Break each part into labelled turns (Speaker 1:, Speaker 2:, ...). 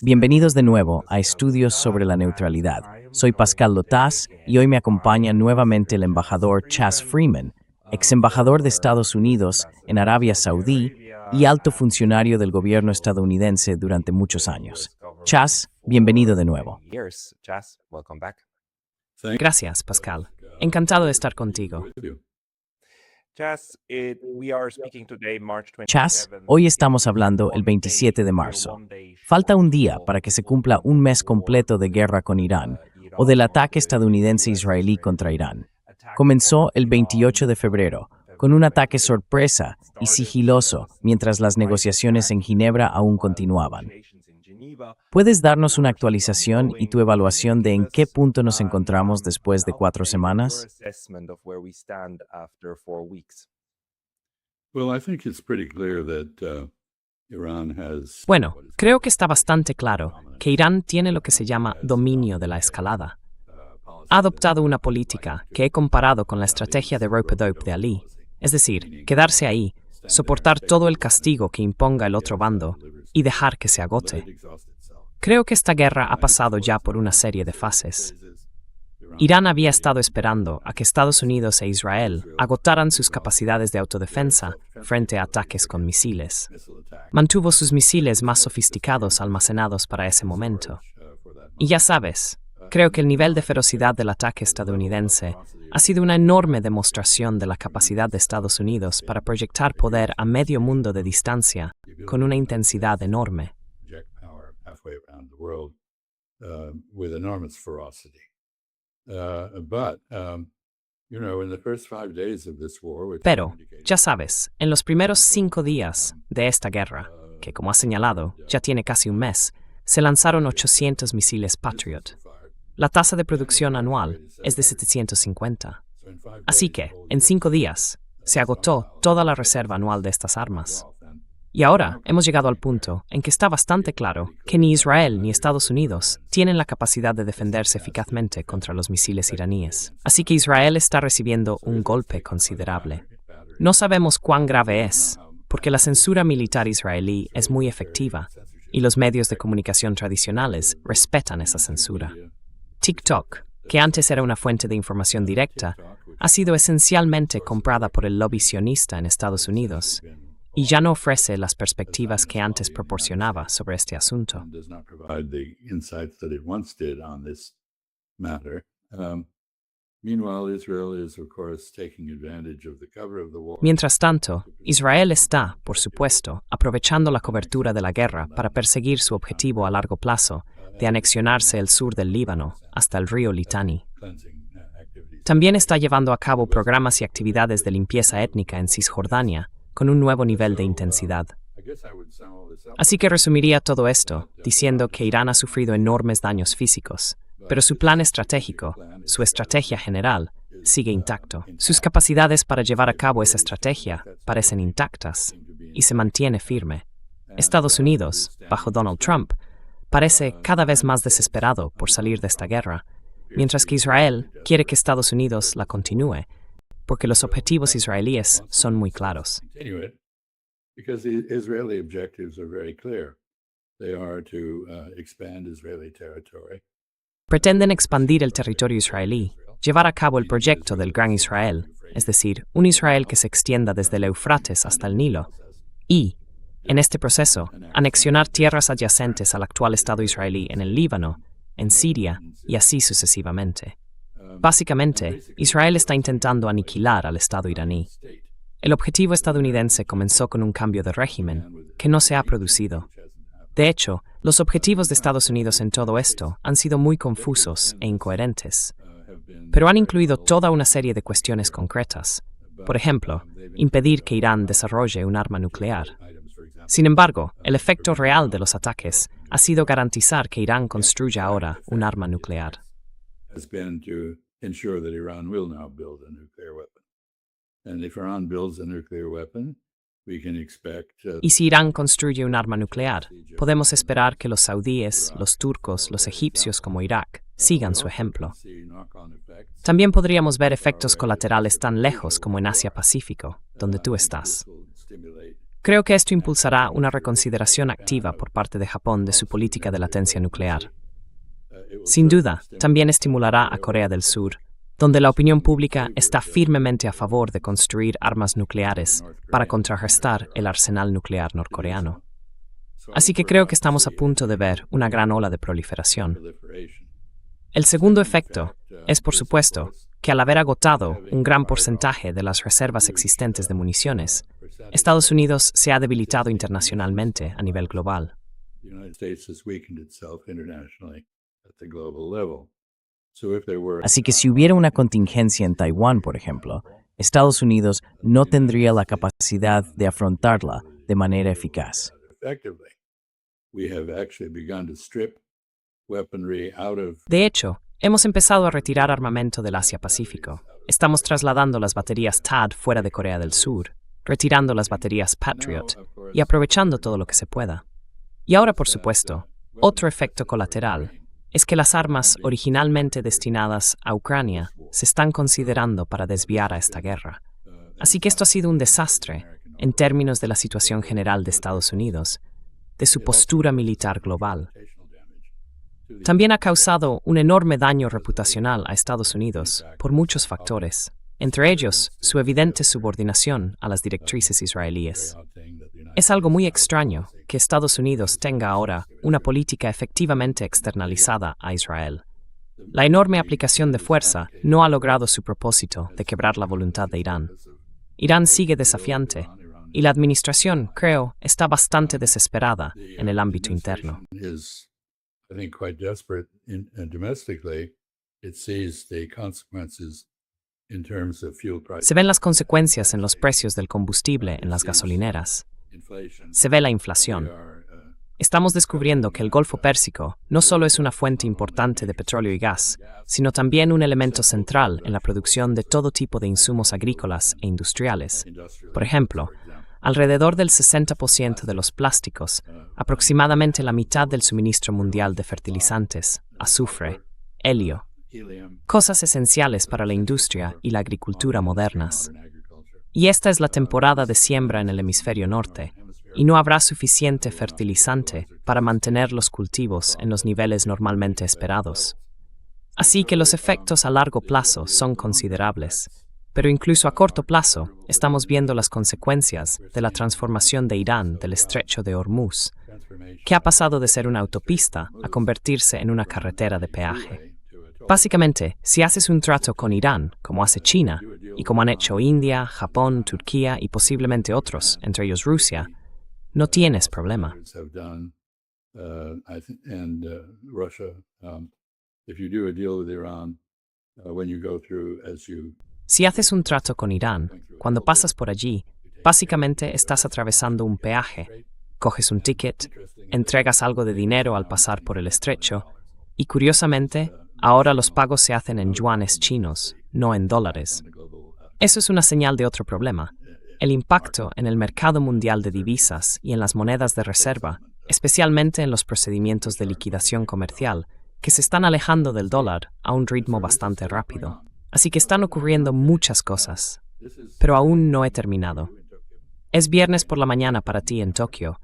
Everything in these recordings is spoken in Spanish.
Speaker 1: Bienvenidos de nuevo a Estudios sobre la Neutralidad. Soy Pascal Lotaz y hoy me acompaña nuevamente el embajador Chas Freeman, ex embajador de Estados Unidos en Arabia Saudí y alto funcionario del gobierno estadounidense durante muchos años. Chas, bienvenido de nuevo.
Speaker 2: Gracias, Pascal. Encantado de estar contigo.
Speaker 1: Chas, hoy estamos hablando el 27 de marzo. Falta un día para que se cumpla un mes completo de guerra con Irán o del ataque estadounidense-israelí contra Irán. Comenzó el 28 de febrero, con un ataque sorpresa y sigiloso mientras las negociaciones en Ginebra aún continuaban. ¿Puedes darnos una actualización y tu evaluación de en qué punto nos encontramos después de 4 semanas?
Speaker 2: Bueno, creo que está bastante claro que Irán tiene lo que se llama dominio de la escalada. Ha adoptado una política que he comparado con la estrategia de rope-a-dope de Ali, es decir, quedarse ahí, soportar todo el castigo que imponga el otro bando y dejar que se agote. Creo que esta guerra ha pasado ya por una serie de fases. Irán había estado esperando a que Estados Unidos e Israel agotaran sus capacidades de autodefensa frente a ataques con misiles. Mantuvo sus misiles más sofisticados almacenados para ese momento. Y ya sabes, creo que el nivel de ferocidad del ataque estadounidense ha sido una enorme demostración de la capacidad de Estados Unidos para proyectar poder a medio mundo de distancia con una intensidad enorme. Pero, ya sabes, en los primeros 5 días de esta guerra, que como has señalado, ya tiene casi un mes, se lanzaron 800 misiles Patriot. La tasa de producción anual es de 750. Así que, en 5 días, se agotó toda la reserva anual de estas armas. Y ahora hemos llegado al punto en que está bastante claro que ni Israel ni Estados Unidos tienen la capacidad de defenderse eficazmente contra los misiles iraníes. Así que Israel está recibiendo un golpe considerable. No sabemos cuán grave es, porque la censura militar israelí es muy efectiva y los medios de comunicación tradicionales respetan esa censura. TikTok, que antes era una fuente de información directa, ha sido esencialmente comprada por el lobby sionista en Estados Unidos y ya no ofrece las perspectivas que antes proporcionaba sobre este asunto. Mientras tanto, Israel está, por supuesto, aprovechando la cobertura de la guerra para perseguir su objetivo a largo plazo de anexionarse el sur del Líbano hasta el río Litani. También está llevando a cabo programas y actividades de limpieza étnica en Cisjordania, con un nuevo nivel de intensidad. Así que resumiría todo esto diciendo que Irán ha sufrido enormes daños físicos, pero su plan estratégico, su estrategia general, sigue intacto. Sus capacidades para llevar a cabo esa estrategia parecen intactas y se mantiene firme. Estados Unidos, bajo Donald Trump, parece cada vez más desesperado por salir de esta guerra, mientras que Israel quiere que Estados Unidos la continúe, porque los objetivos israelíes son muy claros. Pretenden expandir el territorio israelí, llevar a cabo el proyecto del Gran Israel, es decir, un Israel que se extienda desde el Éufrates hasta el Nilo, y, en este proceso, anexionar tierras adyacentes al actual Estado israelí en el Líbano, en Siria y así sucesivamente. Básicamente, Israel está intentando aniquilar al Estado iraní. El objetivo estadounidense comenzó con un cambio de régimen que no se ha producido. De hecho, los objetivos de Estados Unidos en todo esto han sido muy confusos e incoherentes, pero han incluido toda una serie de cuestiones concretas. Por ejemplo, impedir que Irán desarrolle un arma nuclear. Sin embargo, el efecto real de los ataques ha sido garantizar que Irán construya ahora un arma nuclear. Y si Irán construye un arma nuclear, podemos esperar que los saudíes, los turcos, los egipcios como Irak sigan su ejemplo. También podríamos ver efectos colaterales tan lejos como en Asia-Pacífico, donde tú estás. Creo que esto impulsará una reconsideración activa por parte de Japón de su política de latencia nuclear. Sin duda, también estimulará a Corea del Sur, donde la opinión pública está firmemente a favor de construir armas nucleares para contrarrestar el arsenal nuclear norcoreano. Así que creo que estamos a punto de ver una gran ola de proliferación. El segundo efecto es, por supuesto, que al haber agotado un gran porcentaje de las reservas existentes de municiones, Estados Unidos se ha debilitado internacionalmente a nivel global.
Speaker 1: Así que si hubiera una contingencia en Taiwán, por ejemplo, Estados Unidos no tendría la capacidad de afrontarla de manera eficaz.
Speaker 2: De hecho, hemos empezado a retirar armamento del Asia-Pacífico. Estamos trasladando las baterías THAAD fuera de Corea del Sur, retirando las baterías Patriot y aprovechando todo lo que se pueda. Y ahora, por supuesto, otro efecto colateral es que las armas originalmente destinadas a Ucrania se están considerando para desviar a esta guerra. Así que esto ha sido un desastre en términos de la situación general de Estados Unidos, de su postura militar global. También ha causado un enorme daño reputacional a Estados Unidos por muchos factores, entre ellos su evidente subordinación a las directrices israelíes. Es algo muy extraño que Estados Unidos tenga ahora una política efectivamente externalizada a Israel. La enorme aplicación de fuerza no ha logrado su propósito de quebrar la voluntad de Irán. Irán sigue desafiante y la administración, creo, está bastante desesperada en el ámbito interno. Se ven las consecuencias en los precios del combustible en las gasolineras. Se ve la inflación. Estamos descubriendo que el Golfo Pérsico no solo es una fuente importante de petróleo y gas, sino también un elemento central en la producción de todo tipo de insumos agrícolas e industriales. Por ejemplo, alrededor del 60% de los plásticos, aproximadamente la mitad del suministro mundial de fertilizantes, azufre, helio, cosas esenciales para la industria y la agricultura modernas. Y esta es la temporada de siembra en el hemisferio norte, y no habrá suficiente fertilizante para mantener los cultivos en los niveles normalmente esperados. Así que los efectos a largo plazo son considerables, pero incluso a corto plazo estamos viendo las consecuencias de la transformación de Irán del estrecho de Hormuz, que ha pasado de ser una autopista a convertirse en una carretera de peaje. Básicamente, si haces un trato con Irán, como hace China, y como han hecho India, Japón, Turquía y posiblemente otros, entre ellos Rusia, no tienes problema. Si haces un trato con Irán, cuando pasas por allí, básicamente estás atravesando un peaje, coges un ticket, entregas algo de dinero al pasar por el estrecho, y curiosamente, ahora los pagos se hacen en yuanes chinos, no en dólares. Eso es una señal de otro problema. El impacto en el mercado mundial de divisas y en las monedas de reserva, especialmente en los procedimientos de liquidación comercial, que se están alejando del dólar a un ritmo bastante rápido. Así que están ocurriendo muchas cosas, pero aún no he terminado. Es viernes por la mañana para ti en Tokio,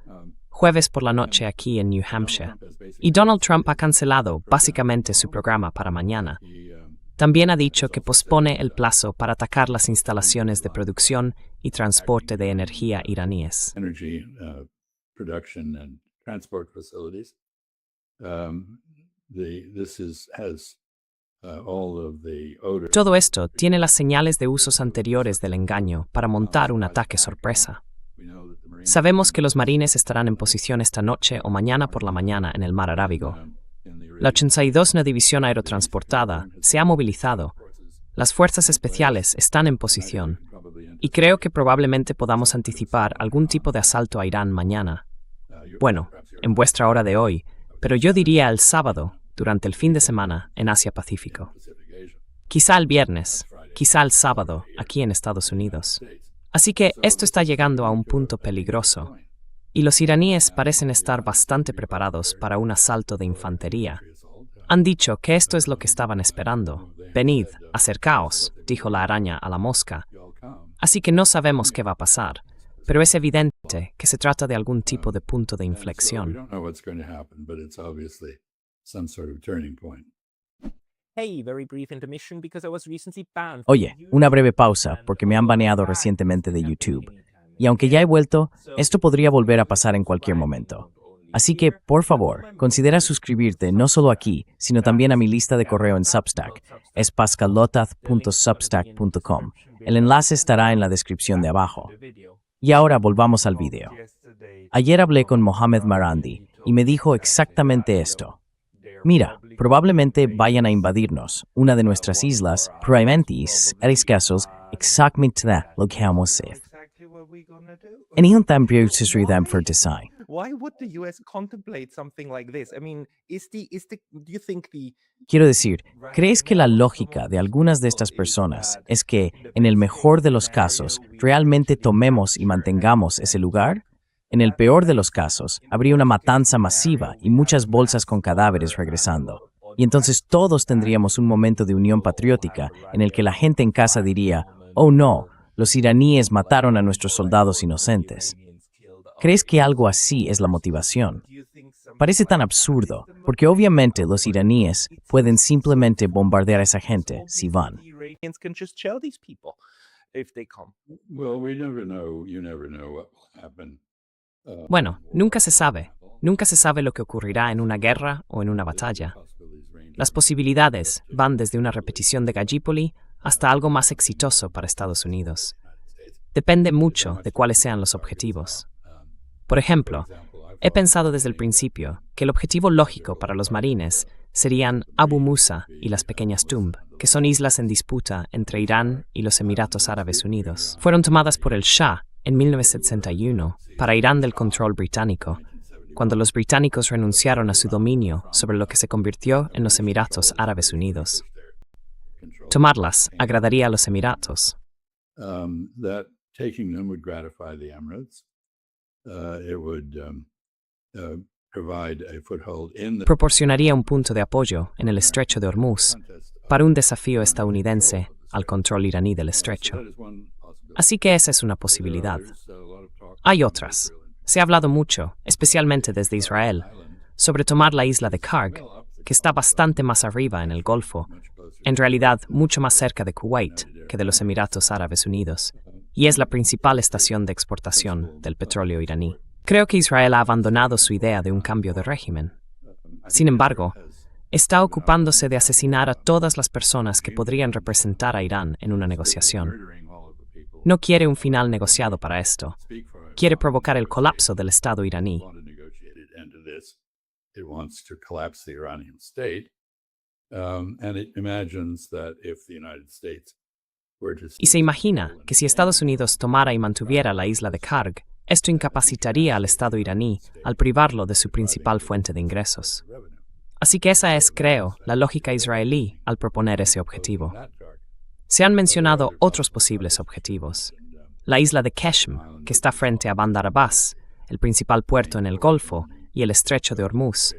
Speaker 2: jueves por la noche aquí en New Hampshire, y Donald Trump ha cancelado básicamente su programa para mañana. También ha dicho que pospone el plazo para atacar las instalaciones de producción y transporte de energía iraníes. Todo esto tiene las señales de usos anteriores del engaño para montar un ataque sorpresa. Sabemos que los marines estarán en posición esta noche o mañana por la mañana en el Mar Arábigo. La 82ª División Aerotransportada se ha movilizado. Las fuerzas especiales están en posición. Y creo que probablemente podamos anticipar algún tipo de asalto a Irán mañana. Bueno, en vuestra hora de hoy, pero yo diría el sábado, durante el fin de semana, en Asia-Pacífico. Quizá el viernes, quizá el sábado, aquí en Estados Unidos. Así que esto está llegando a un punto peligroso. Y los iraníes parecen estar bastante preparados para un asalto de infantería. Han dicho que esto es lo que estaban esperando. Venid, acercaos, dijo la araña a la mosca. Así que no sabemos qué va a pasar, pero es evidente que se trata de algún tipo de punto de inflexión.
Speaker 1: Oye, una breve pausa porque me han baneado recientemente de YouTube. Y aunque ya he vuelto, esto podría volver a pasar en cualquier momento. Así que, por favor, considera suscribirte no solo aquí, sino también a mi lista de correo en Substack. Es pascalotaz.substack.com. El enlace estará en la descripción de abajo. Y ahora volvamos al video. Ayer hablé con Mohamed Marandi y me dijo exactamente esto. Mira, probablemente vayan a invadirnos, una de nuestras islas, probablemente casos exactamente lo que vamos a hacer. En un tiempo sucederá for design.
Speaker 3: Why would the US contemplate something like this? I mean, do you think
Speaker 1: Quiero decir, ¿crees que la lógica de algunas de estas personas es que, en el mejor de los casos, realmente tomemos y mantengamos ese lugar? En el peor de los casos, habría una matanza masiva y muchas bolsas con cadáveres regresando. Y entonces todos tendríamos un momento de unión patriótica en el que la gente en casa diría, oh no, los iraníes mataron a nuestros soldados inocentes. ¿Crees que algo así es la motivación? Parece tan absurdo, porque obviamente los iraníes pueden simplemente bombardear a esa gente si van.
Speaker 2: Bueno, nunca se sabe. Nunca se sabe lo que ocurrirá en una guerra o en una batalla. Las posibilidades van desde una repetición de Gallipoli hasta algo más exitoso para Estados Unidos. Depende mucho de cuáles sean los objetivos. Por ejemplo, he pensado desde el principio que el objetivo lógico para los marines serían Abu Musa y las Pequeñas Tumb, que son islas en disputa entre Irán y los Emiratos Árabes Unidos. Fueron tomadas por el Shah en 1961 para Irán del control británico, cuando los británicos renunciaron a su dominio sobre lo que se convirtió en los Emiratos Árabes Unidos. Tomarlas agradaría a los Emiratos. Proporcionaría un punto de apoyo en el estrecho de Hormuz para un desafío estadounidense al control iraní del estrecho. Así que esa es una posibilidad. Hay otras. Se ha hablado mucho, especialmente desde Israel, sobre tomar la isla de Karg, que está bastante más arriba en el Golfo, en realidad mucho más cerca de Kuwait que de los Emiratos Árabes Unidos, y es la principal estación de exportación del petróleo iraní. Creo que Israel ha abandonado su idea de un cambio de régimen. Sin embargo, está ocupándose de asesinar a todas las personas que podrían representar a Irán en una negociación. No quiere un final negociado para esto. Quiere provocar el colapso del Estado iraní. Y se imagina que si Estados Unidos tomara y mantuviera la isla de Karg, esto incapacitaría al Estado iraní al privarlo de su principal fuente de ingresos. Así que esa es, creo, la lógica israelí al proponer ese objetivo. Se han mencionado otros posibles objetivos. La isla de Keshm, que está frente a Bandar Abbas, el principal puerto en el Golfo, y el estrecho de Hormuz,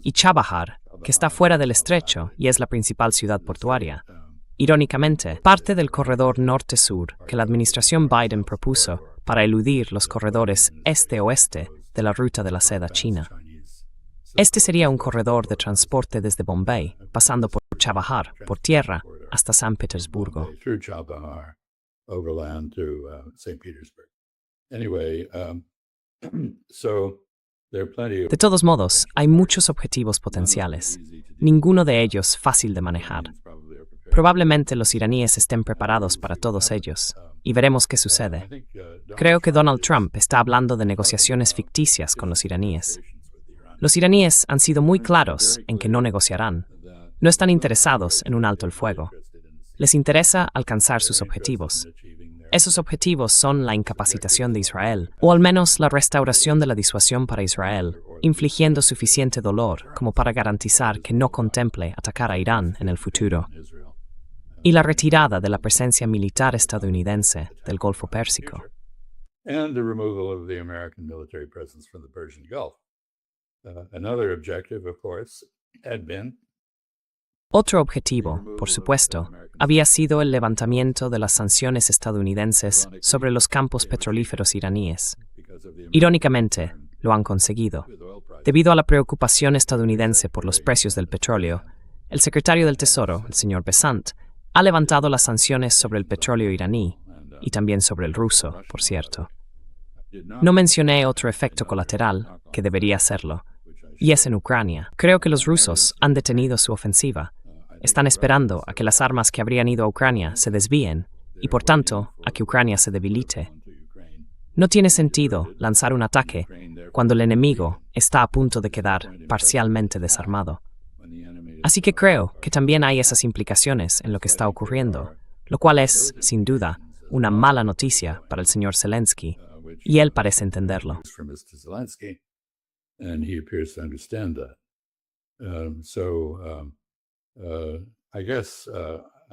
Speaker 2: y Chabahar, que está fuera del estrecho y es la principal ciudad portuaria. Irónicamente, parte del corredor norte-sur que la administración Biden propuso para eludir los corredores este-oeste de la ruta de la seda china. Este sería un corredor de transporte desde Bombay, pasando por Chabahar, por tierra, hasta San Petersburgo. De todos modos, hay muchos objetivos potenciales, ninguno de ellos fácil de manejar. Probablemente los iraníes estén preparados para todos ellos, y veremos qué sucede. Creo que Donald Trump está hablando de negociaciones ficticias con los iraníes. Los iraníes han sido muy claros en que no negociarán. No están interesados en un alto el fuego. Les interesa alcanzar sus objetivos. Esos objetivos son la incapacitación de Israel, o al menos la restauración de la disuasión para Israel, infligiendo suficiente dolor como para garantizar que no contemple atacar a Irán en el futuro, y la retirada de la presencia militar estadounidense del Golfo Pérsico. Otro objetivo, por supuesto, había sido el levantamiento de las sanciones estadounidenses sobre los campos petrolíferos iraníes. Irónicamente, lo han conseguido. Debido a la preocupación estadounidense por los precios del petróleo, el secretario del Tesoro, el señor Besant, ha levantado las sanciones sobre el petróleo iraní y también sobre el ruso, por cierto. No mencioné otro efecto colateral, que debería hacerlo, y es en Ucrania. Creo que los rusos han detenido su ofensiva. Están esperando a que las armas que habrían ido a Ucrania se desvíen y, por tanto, a que Ucrania se debilite. No tiene sentido lanzar un ataque cuando el enemigo está a punto de quedar parcialmente desarmado. Así que creo que también hay esas implicaciones en lo que está ocurriendo, lo cual es, sin duda, una mala noticia para el señor Zelensky, y él parece entenderlo.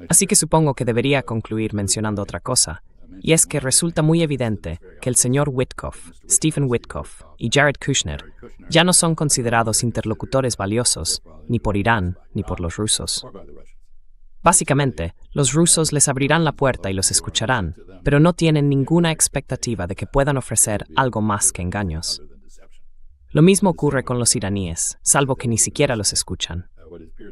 Speaker 2: Así que supongo que debería concluir mencionando otra cosa, y es que resulta muy evidente que el señor Witkoff, Stephen Witkoff y Jared Kushner ya no son considerados interlocutores valiosos ni por Irán ni por los rusos. Básicamente, los rusos les abrirán la puerta y los escucharán, pero no tienen ninguna expectativa de que puedan ofrecer algo más que engaños. Lo mismo ocurre con los iraníes, salvo que ni siquiera los escuchan.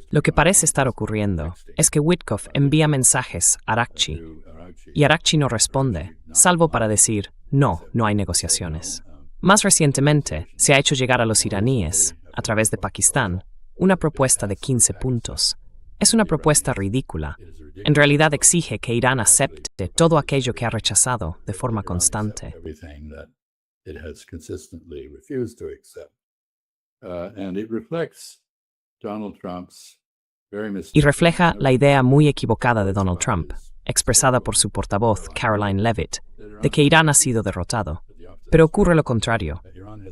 Speaker 2: Lo que parece estar ocurriendo es que Witkoff envía mensajes a Arakchi, y Arakchi no responde, salvo para decir, no hay negociaciones. Más recientemente, se ha hecho llegar a los iraníes, a través de Pakistán, una propuesta de 15 puntos. Es una propuesta ridícula. En realidad exige que Irán acepte todo aquello que ha rechazado de forma constante. Y refleja la idea muy equivocada de Donald Trump, expresada por su portavoz, Caroline Leavitt, de que Irán ha sido derrotado. Pero ocurre lo contrario.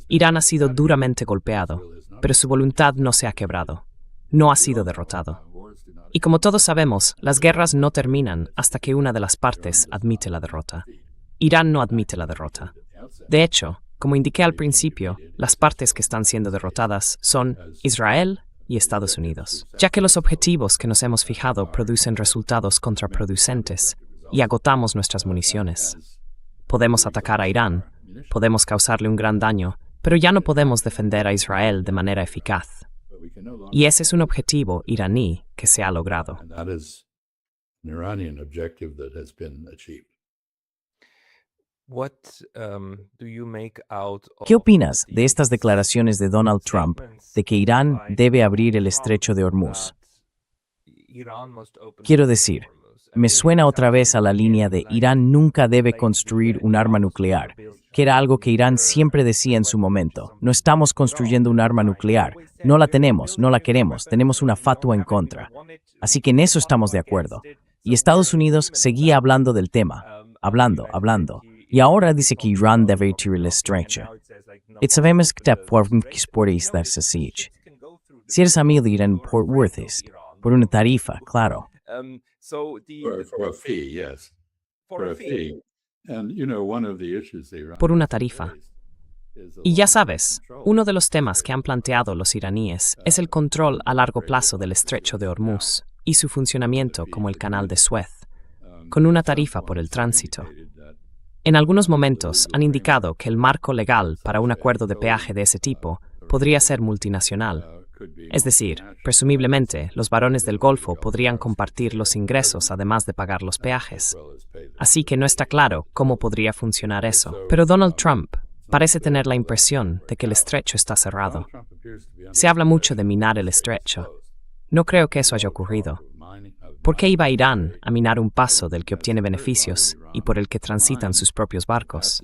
Speaker 2: Irán ha sido duramente golpeado, pero su voluntad no se ha quebrado. No ha sido derrotado. Y como todos sabemos, las guerras no terminan hasta que una de las partes admite la derrota. Irán no admite la derrota. De hecho, como indiqué al principio, las partes que están siendo derrotadas son Israel y Estados Unidos, ya que los objetivos que nos hemos fijado producen resultados contraproducentes y agotamos nuestras municiones. Podemos atacar a Irán, podemos causarle un gran daño, pero ya no podemos defender a Israel de manera eficaz. Y ese es un objetivo iraní que se ha logrado.
Speaker 1: ¿Qué opinas de estas declaraciones de Donald Trump de que Irán debe abrir el estrecho de Hormuz? Quiero decir, me suena otra vez a la línea de Irán nunca debe construir un arma nuclear, que era algo que Irán siempre decía en su momento. No estamos construyendo un arma nuclear, no la tenemos, no la queremos, tenemos una fatua en contra. Así que en eso estamos de acuerdo. Y Estados Unidos seguía hablando del tema, hablando. Y ahora dice que Irán debe tirar el estrecho. Y sabemos que por esta siege. Si eres amigo de Irán por Worth East, por una tarifa, claro.
Speaker 2: Por una tarifa. Y ya sabes, uno de los temas que han planteado los iraníes es el control a largo plazo del estrecho de Hormuz y su funcionamiento como el canal de Suez, con una tarifa por el tránsito. En algunos momentos han indicado que el marco legal para un acuerdo de peaje de ese tipo podría ser multinacional. Es decir, presumiblemente, los varones del Golfo podrían compartir los ingresos además de pagar los peajes. Así que no está claro cómo podría funcionar eso. Pero Donald Trump parece tener la impresión de que el estrecho está cerrado. Se habla mucho de minar el estrecho. No creo que eso haya ocurrido. ¿Por qué iba Irán a minar un paso del que obtiene beneficios y por el que transitan sus propios barcos?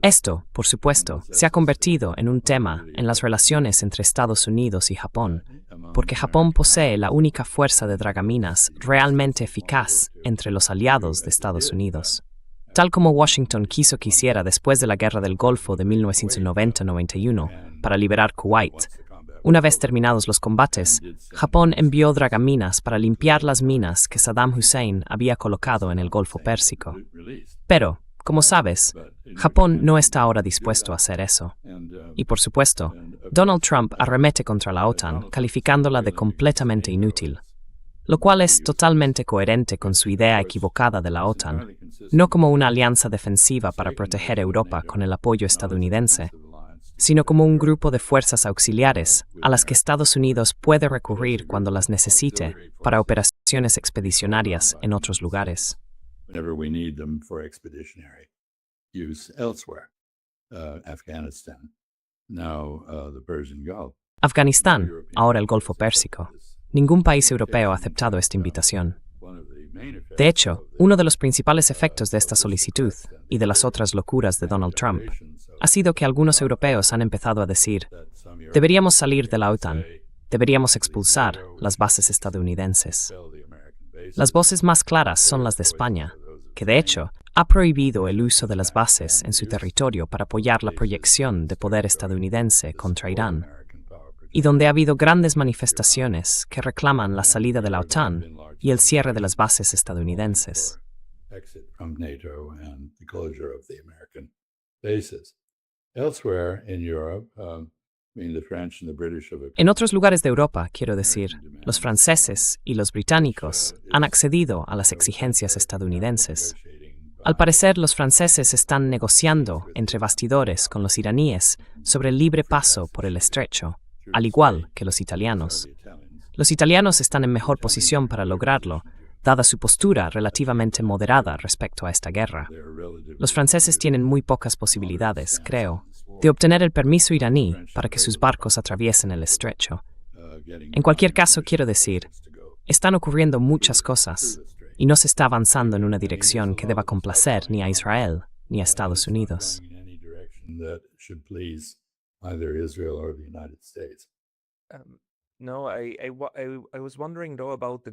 Speaker 2: Esto, por supuesto, se ha convertido en un tema en las relaciones entre Estados Unidos y Japón, porque Japón posee la única fuerza de dragaminas realmente eficaz entre los aliados de Estados Unidos. Tal como Washington quiso que hiciera después de la Guerra del Golfo de 1990-91 para liberar Kuwait. Una vez terminados los combates, Japón envió dragaminas para limpiar las minas que Saddam Hussein había colocado en el Golfo Pérsico. Pero, como sabes, Japón no está ahora dispuesto a hacer eso. Y por supuesto, Donald Trump arremete contra la OTAN, calificándola de completamente inútil, lo cual es totalmente coherente con su idea equivocada de la OTAN, no como una alianza defensiva para proteger Europa con el apoyo estadounidense, sino como un grupo de fuerzas auxiliares a las que Estados Unidos puede recurrir cuando las necesite para operaciones expedicionarias en otros lugares.
Speaker 4: Whenever we need them for expeditionary use elsewhere. Afghanistan, now the Persian Gulf.
Speaker 2: Afganistán, ahora el Golfo Pérsico. Ningún país europeo ha aceptado esta invitación. De hecho, uno de los principales efectos de esta solicitud y de las otras locuras de Donald Trump ha sido que algunos europeos han empezado a decir, deberíamos salir de la OTAN, deberíamos expulsar las bases estadounidenses. Las voces más claras son las de España, que de hecho ha prohibido el uso de las bases en su territorio para apoyar la proyección de poder estadounidense contra Irán, y donde ha habido grandes manifestaciones que reclaman la salida de la OTAN y el cierre de las bases estadounidenses. En otros lugares de Europa, quiero decir, los franceses y los británicos han accedido a las exigencias estadounidenses. Al parecer, los franceses están negociando entre bastidores con los iraníes sobre el libre paso por el estrecho, al igual que los italianos. Los italianos están en mejor posición para lograrlo, dada su postura relativamente moderada respecto a esta guerra. Los franceses tienen muy pocas posibilidades, creo, de obtener el permiso iraní para que sus barcos atraviesen el estrecho. En cualquier caso, quiero decir, están ocurriendo muchas cosas y no se está avanzando en una dirección que deba complacer ni a Israel ni a Estados Unidos.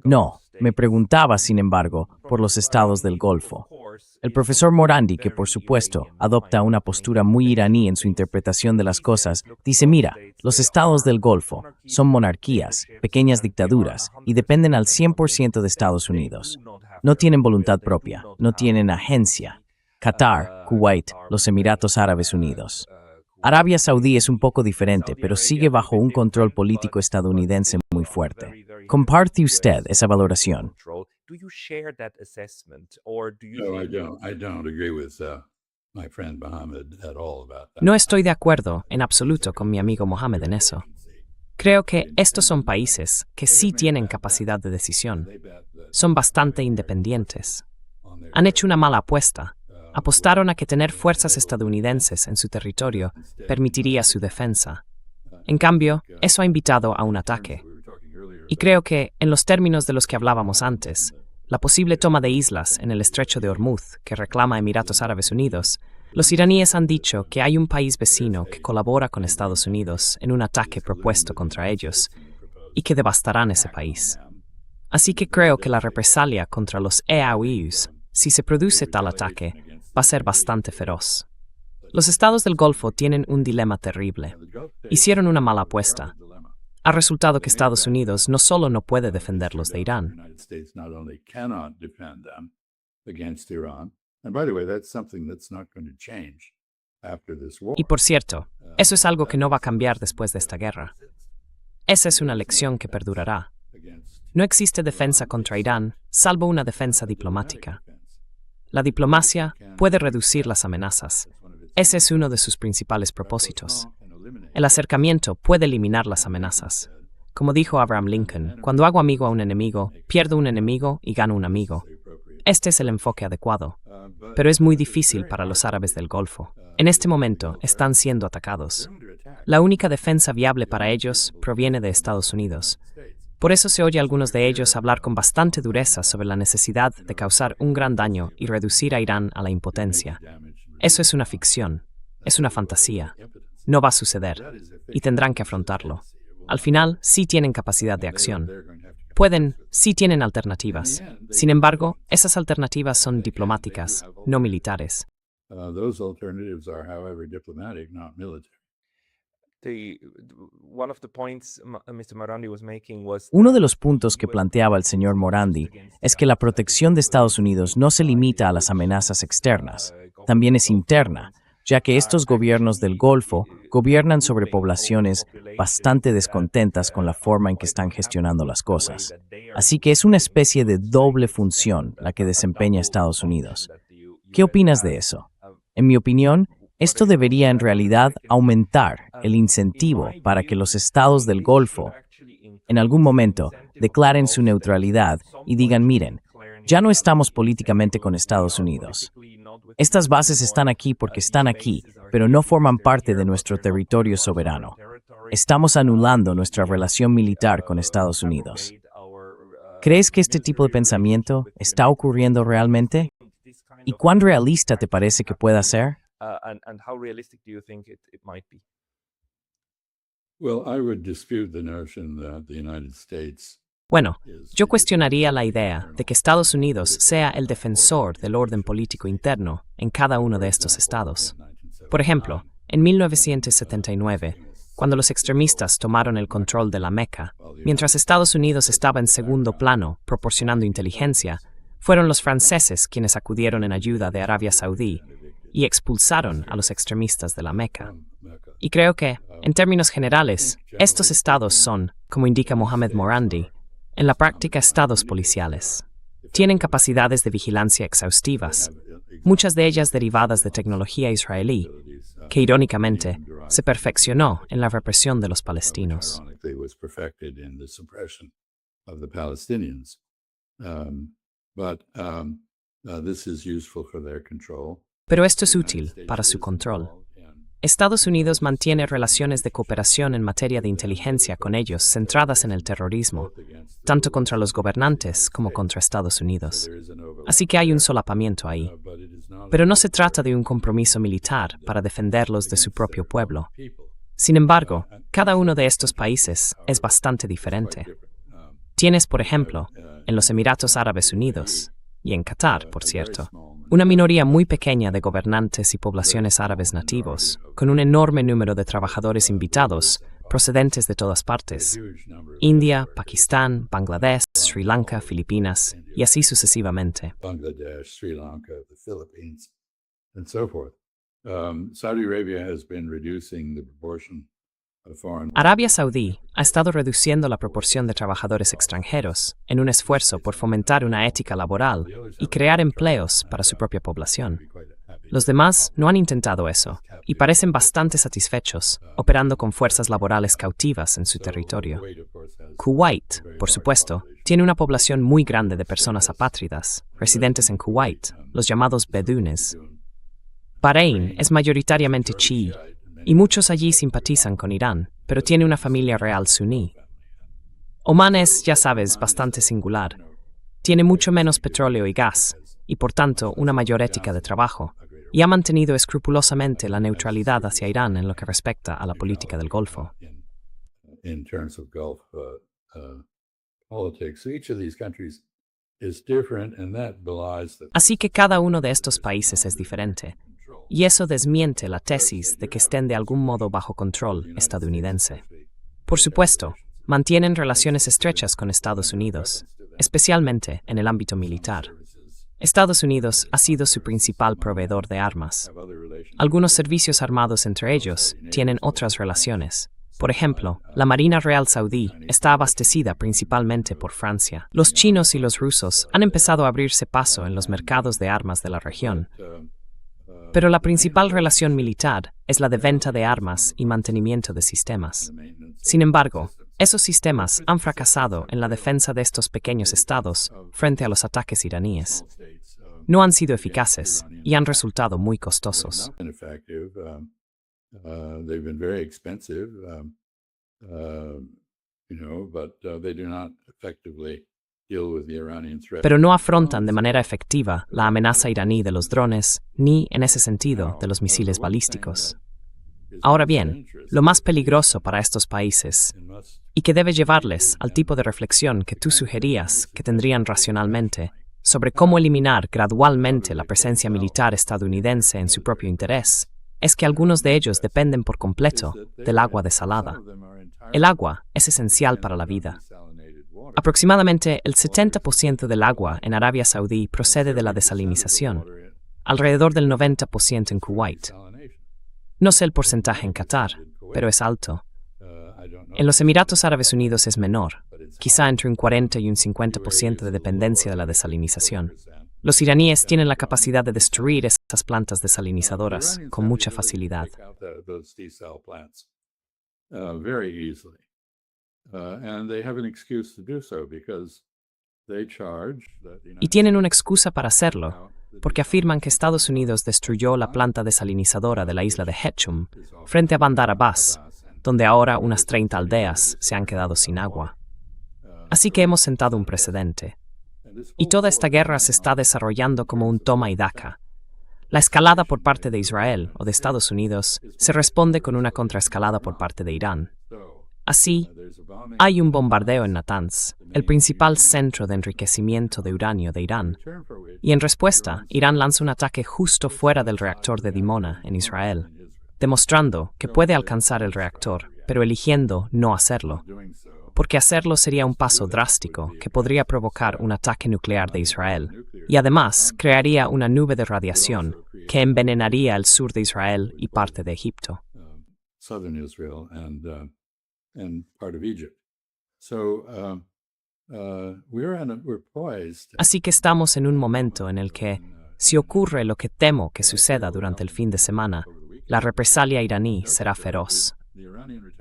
Speaker 1: No, me preguntaba, sin embargo, por los estados del Golfo. El profesor Morandi, que por supuesto adopta una postura muy iraní en su interpretación de las cosas, dice, mira, los estados del Golfo son monarquías, pequeñas dictaduras, y dependen al 100% de Estados Unidos. No tienen voluntad propia, no tienen agencia. Qatar, Kuwait, los Emiratos Árabes Unidos. Arabia Saudí es un poco diferente, pero sigue bajo un control político estadounidense muy fuerte. ¿Comparte usted esa valoración?
Speaker 2: No estoy de acuerdo en absoluto con mi amigo Mohammed en eso. Creo que estos son países que sí tienen capacidad de decisión. Son bastante independientes. Han hecho una mala apuesta. Apostaron a que tener fuerzas estadounidenses en su territorio permitiría su defensa. En cambio, eso ha invitado a un ataque. Y creo que, en los términos de los que hablábamos antes, la posible toma de islas en el estrecho de Hormuz que reclama Emiratos Árabes Unidos, los iraníes han dicho que hay un país vecino que colabora con Estados Unidos en un ataque propuesto contra ellos y que devastarán ese país. Así que creo que la represalia contra los EAUs, si se produce tal ataque, va a ser bastante feroz. Los estados del Golfo tienen un dilema terrible. Hicieron una mala apuesta. Ha resultado que Estados Unidos no solo no puede defenderlos de Irán, y por cierto, eso es algo que no va a cambiar después de esta guerra. Esa es una lección que perdurará. No existe defensa contra Irán, salvo una defensa diplomática. La diplomacia puede reducir las amenazas. Ese es uno de sus principales propósitos. El acercamiento puede eliminar las amenazas. Como dijo Abraham Lincoln, cuando hago amigo a un enemigo, pierdo un enemigo y gano un amigo. Este es el enfoque adecuado. Pero es muy difícil para los árabes del Golfo. En este momento están siendo atacados. La única defensa viable para ellos proviene de Estados Unidos. Por eso se oye a algunos de ellos hablar con bastante dureza sobre la necesidad de causar un gran daño y reducir a Irán a la impotencia. Eso es una ficción, es una fantasía. No va a suceder, y tendrán que afrontarlo. Al final, sí tienen capacidad de acción. Sí tienen alternativas. Sin embargo, esas alternativas son diplomáticas, no militares.
Speaker 1: Uno de los puntos que planteaba el señor Morandi es que la protección de Estados Unidos no se limita a las amenazas externas, también es interna, ya que estos gobiernos del Golfo gobiernan sobre poblaciones bastante descontentas con la forma en que están gestionando las cosas. Así que es una especie de doble función la que desempeña Estados Unidos. ¿Qué opinas de eso? En mi opinión, esto debería en realidad aumentar el incentivo para que los estados del Golfo en algún momento declaren su neutralidad y digan, miren, ya no estamos políticamente con Estados Unidos. Estas bases están aquí porque están aquí, pero no forman parte de nuestro territorio soberano. Estamos anulando nuestra relación militar con Estados Unidos. ¿Crees que este tipo de pensamiento está ocurriendo realmente? ¿Y cuán realista te parece que pueda ser?
Speaker 3: And how realistic do you think it might be?
Speaker 4: Well, I would dispute the notion that the United States
Speaker 2: Bueno, yo cuestionaría la idea de que Estados Unidos sea el defensor del orden político interno en cada uno de estos estados. Por ejemplo, en 1979, cuando los extremistas tomaron el control de la Meca, mientras Estados Unidos estaba en segundo plano proporcionando inteligencia, fueron los franceses quienes acudieron en ayuda de Arabia Saudí y expulsaron a los extremistas de la Meca. Y creo que, en términos generales, estos estados son, como indica Mohamed Morandi, en la práctica estados policiales. Tienen capacidades de vigilancia exhaustivas, muchas de ellas derivadas de tecnología israelí, que irónicamente se perfeccionó en la represión de los palestinos.
Speaker 4: was perfected in the suppression of the Palestinians. This is useful for their control.
Speaker 2: Pero esto es útil para su control. Estados Unidos mantiene relaciones de cooperación en materia de inteligencia con ellos centradas en el terrorismo, tanto contra los gobernantes como contra Estados Unidos. Así que hay un solapamiento ahí. Pero no se trata de un compromiso militar para defenderlos de su propio pueblo. Sin embargo, cada uno de estos países es bastante diferente. Tienes, por ejemplo, en los Emiratos Árabes Unidos, y en Qatar, por cierto, una minoría muy pequeña de gobernantes y poblaciones árabes nativos, con un enorme número de trabajadores invitados procedentes de todas partes: India, Pakistán, Bangladesh, Sri Lanka, Filipinas, y así sucesivamente.
Speaker 4: Bangladesh, Sri Lanka, the Philippines, and so forth. Saudi Arabia has been reducing the proportion of foreign.
Speaker 2: Arabia Saudí ha estado reduciendo la proporción de trabajadores extranjeros en un esfuerzo por fomentar una ética laboral y crear empleos para su propia población. Los demás no han intentado eso y parecen bastante satisfechos, operando con fuerzas laborales cautivas en su territorio. Kuwait, por supuesto, tiene una población muy grande de personas apátridas, residentes en Kuwait, los llamados bedunes. Bahrein es mayoritariamente chií, y muchos allí simpatizan con Irán, pero tiene una familia real suní. Omán es, ya sabes, bastante singular. Tiene mucho menos petróleo y gas, y por tanto una mayor ética de trabajo, y ha mantenido escrupulosamente la neutralidad hacia Irán en lo que respecta a la política del Golfo.
Speaker 4: In terms of Gulf politics, so each of these countries is different, and that belies the.
Speaker 2: Así que cada uno de estos países es diferente, y eso desmiente la tesis de que estén de algún modo bajo control estadounidense. Por supuesto, mantienen relaciones estrechas con Estados Unidos, especialmente en el ámbito militar. Estados Unidos ha sido su principal proveedor de armas. Algunos servicios armados entre ellos tienen otras relaciones. Por ejemplo, la Marina Real Saudí está abastecida principalmente por Francia. Los chinos y los rusos han empezado a abrirse paso en los mercados de armas de la región. Pero la principal relación militar es la de venta de armas y mantenimiento de sistemas. Sin embargo, esos sistemas han fracasado en la defensa de estos pequeños estados frente a los ataques iraníes. No han sido eficaces y han resultado muy costosos.
Speaker 4: They've been very expensive, but they do not effectively deal with the Iranian threat.
Speaker 2: Pero no afrontan de manera efectiva la amenaza iraní de los drones, ni, en ese sentido, de los misiles balísticos. Ahora bien, lo más peligroso para estos países, y que debe llevarles al tipo de reflexión que tú sugerías que tendrían racionalmente, sobre cómo eliminar gradualmente la presencia militar estadounidense en su propio interés, es que algunos de ellos dependen por completo del agua desalada. El agua es esencial para la vida. Aproximadamente el 70% del agua en Arabia Saudí procede de la desalinización. alrededor del 90% en Kuwait. No sé el porcentaje en Qatar, pero es alto. En los Emiratos Árabes Unidos es menor, quizá entre un 40 y un 50% de dependencia de la desalinización. Los iraníes tienen la capacidad de destruir esas plantas desalinizadoras con mucha facilidad. Y tienen una excusa para hacerlo, porque afirman que Estados Unidos destruyó la planta desalinizadora de la isla de Hetchum frente a Bandar Abbas, donde ahora unas 30 aldeas se han quedado sin agua. Así que hemos sentado un precedente. Y toda esta guerra se está desarrollando como un toma y daca. La escalada por parte de Israel o de Estados Unidos se responde con una contraescalada por parte de Irán. Así, hay un bombardeo en Natanz, el principal centro de enriquecimiento de uranio de Irán, y en respuesta, Irán lanza un ataque justo fuera del reactor de Dimona, en Israel, demostrando que puede alcanzar el reactor, pero eligiendo no hacerlo, porque hacerlo sería un paso drástico que podría provocar un ataque nuclear de Israel, y además crearía una nube de radiación que envenenaría el sur de Israel y parte de Egipto. Así que estamos en un momento en el que, si ocurre lo que temo que suceda durante el fin de semana, la represalia iraní será feroz.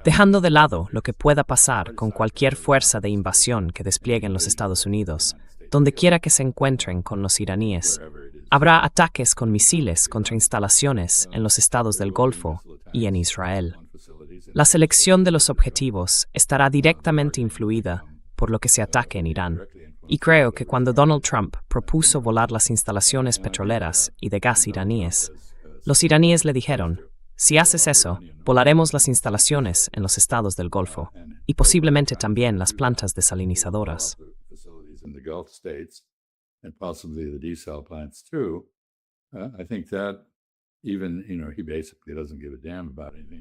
Speaker 2: Dejando de lado lo que pueda pasar con cualquier fuerza de invasión que desplieguen los Estados Unidos, donde quiera que se encuentren con los iraníes, habrá ataques con misiles contra instalaciones en los estados del Golfo y en Israel. La selección de los objetivos estará directamente influida por lo que se ataque en Irán. Y creo que cuando Donald Trump propuso volar las instalaciones petroleras y de gas iraníes, los iraníes le dijeron: si haces eso, volaremos las instalaciones en los estados del Golfo y posiblemente también las plantas desalinizadoras.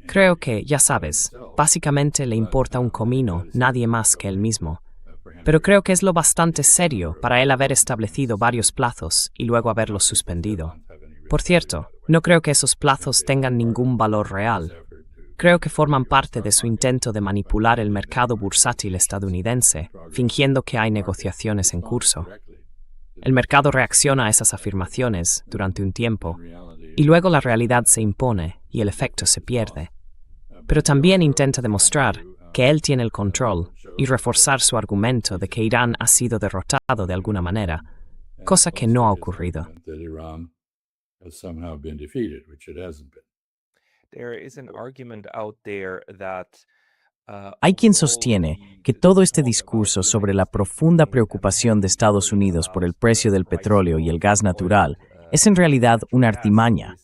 Speaker 2: Creo que, ya sabes, básicamente le importa un comino, nadie más que él mismo. Pero creo que es lo bastante serio para él haber establecido varios plazos y luego haberlos suspendido. Por cierto, no creo que esos plazos tengan ningún valor real. Creo que forman parte de su intento de manipular el mercado bursátil estadounidense, fingiendo que hay negociaciones en curso. El mercado reacciona a esas afirmaciones durante un tiempo, y luego la realidad se impone y el efecto se pierde. Pero también intenta demostrar que él tiene el control y reforzar su argumento de que Irán ha sido derrotado de alguna manera, cosa que no ha ocurrido.
Speaker 1: Hay quien sostiene que todo este discurso sobre la profunda preocupación de Estados Unidos por el precio del petróleo y el gas natural es en realidad una artimaña,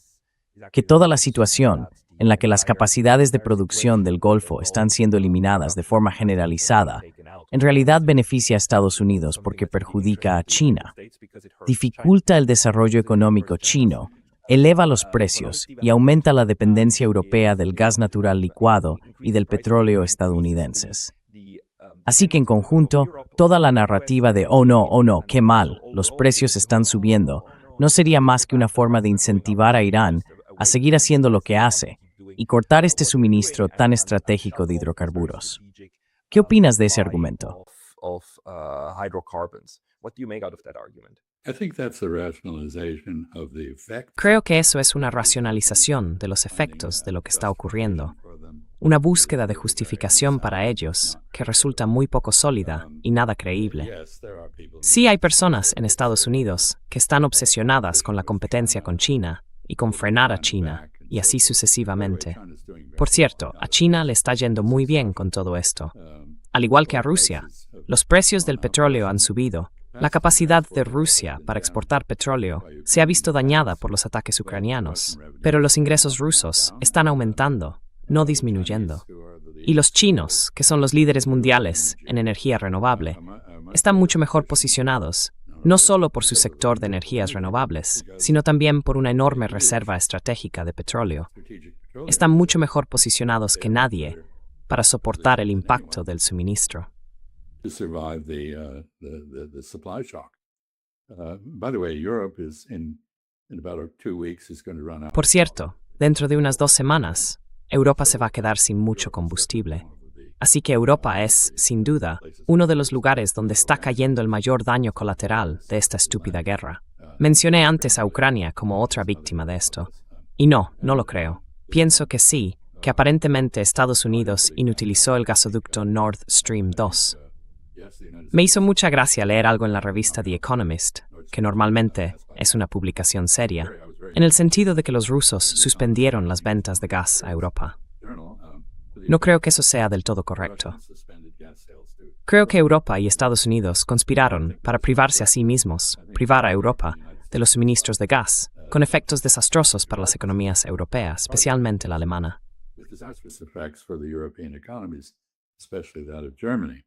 Speaker 1: que toda la situación en la que las capacidades de producción del Golfo están siendo eliminadas de forma generalizada, en realidad beneficia a Estados Unidos porque perjudica a China, dificulta el desarrollo económico chino, eleva los precios y aumenta la dependencia europea del gas natural licuado y del petróleo estadounidenses. Así que en conjunto, toda la narrativa de oh no, qué mal, los precios están subiendo, no sería más que una forma de incentivar a Irán a seguir haciendo lo que hace y cortar este suministro tan estratégico de hidrocarburos. ¿Qué opinas de ese argumento?
Speaker 2: Creo que eso es una racionalización de los efectos de lo que está ocurriendo, una búsqueda de justificación para ellos que resulta muy poco sólida y nada creíble. Sí hay personas en Estados Unidos que están obsesionadas con la competencia con China y con frenar a China, y así sucesivamente. Por cierto, a China le está yendo muy bien con todo esto. Al igual que a Rusia, los precios del petróleo han subido. La capacidad de Rusia para exportar petróleo se ha visto dañada por los ataques ucranianos, pero los ingresos rusos están aumentando, no disminuyendo. Y los chinos, que son los líderes mundiales en energía renovable, están mucho mejor posicionados, no solo por su sector de energías renovables, sino también por una enorme reserva estratégica de petróleo. Están mucho mejor posicionados que nadie para soportar el impacto del suministro.
Speaker 4: To survive the supply shock. By the way, Europe is in In about 2 weeks, it's going to run out.
Speaker 2: Por cierto, dentro de unas 2 semanas, Europa se va a quedar sin mucho combustible. Así que Europa es, sin duda, uno de los lugares donde está cayendo el mayor daño colateral de esta estúpida guerra. Mencioné antes a Ucrania como otra víctima de esto. Y no lo creo. Pienso que sí, que aparentemente Estados Unidos inutilizó el gasoducto Nord Stream 2. Me hizo mucha gracia leer algo en la revista The Economist, que normalmente es una publicación seria, en el sentido de que los rusos suspendieron las ventas de gas a Europa. No creo que eso sea del todo correcto. Creo que Europa y Estados Unidos conspiraron para privarse a sí mismos, privar a Europa, de los suministros de gas, con efectos desastrosos para las economías europeas, especialmente la alemana.
Speaker 4: Disastrous effects for the European economies, especially that of Germany.